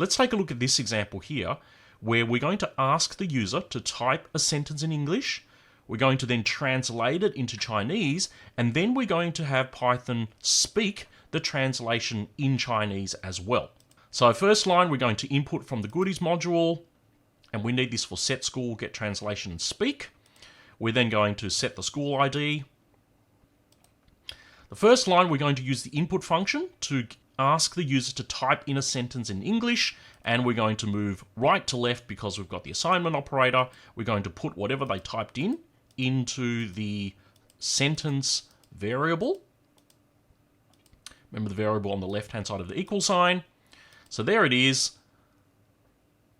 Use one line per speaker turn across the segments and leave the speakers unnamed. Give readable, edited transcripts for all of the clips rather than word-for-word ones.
let's take a look at this example here, where we're going to ask the user to type a sentence in English. We're going to then translate it into Chinese, and then we're going to have Python speak the translation in Chinese as well. So first line, we're going to input from the goodies module, and we need this for set school, get translation, and speak. We're then going to set the school ID. The first line, we're going to use the input function to ask the user to type in a sentence in English, and we're going to move right to left because we've got the assignment operator. We're going to put whatever they typed in into the sentence variable. Remember the variable on the left-hand side of the equal sign. So there it is,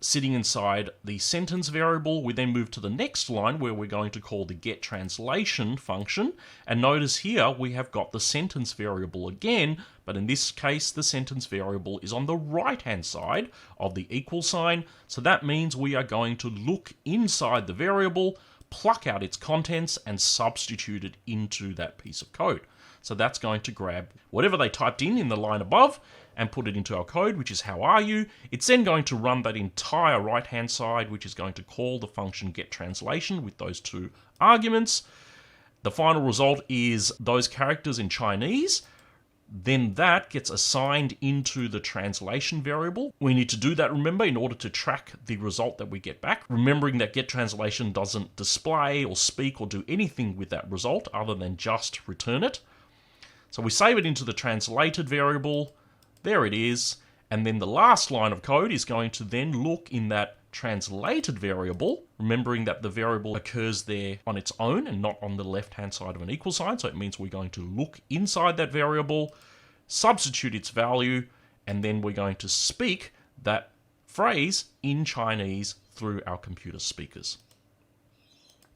sitting inside the sentence variable. We then move to the next line where we're going to call the getTranslation function. And notice here we have got the sentence variable again, but in this case the sentence variable is on the right-hand side of the equal sign. So that means we are going to look inside the variable, pluck out its contents, and substitute it into that piece of code. So that's going to grab whatever they typed in the line above and put it into our code, which is how are you. It's then going to run that entire right-hand side, which is going to call the function getTranslation with those two arguments. The final result is those characters in Chinese. Then that gets assigned into the translation variable. We need to do that, remember, in order to track the result that we get back. Remembering that getTranslation doesn't display or speak or do anything with that result other than just return it. So we save it into the translated variable. There it is. And then the last line of code is going to then look in that translated variable, remembering that the variable occurs there on its own and not on the left-hand side of an equal sign. So it means we're going to look inside that variable, substitute its value, and then we're going to speak that phrase in Chinese through our computer speakers.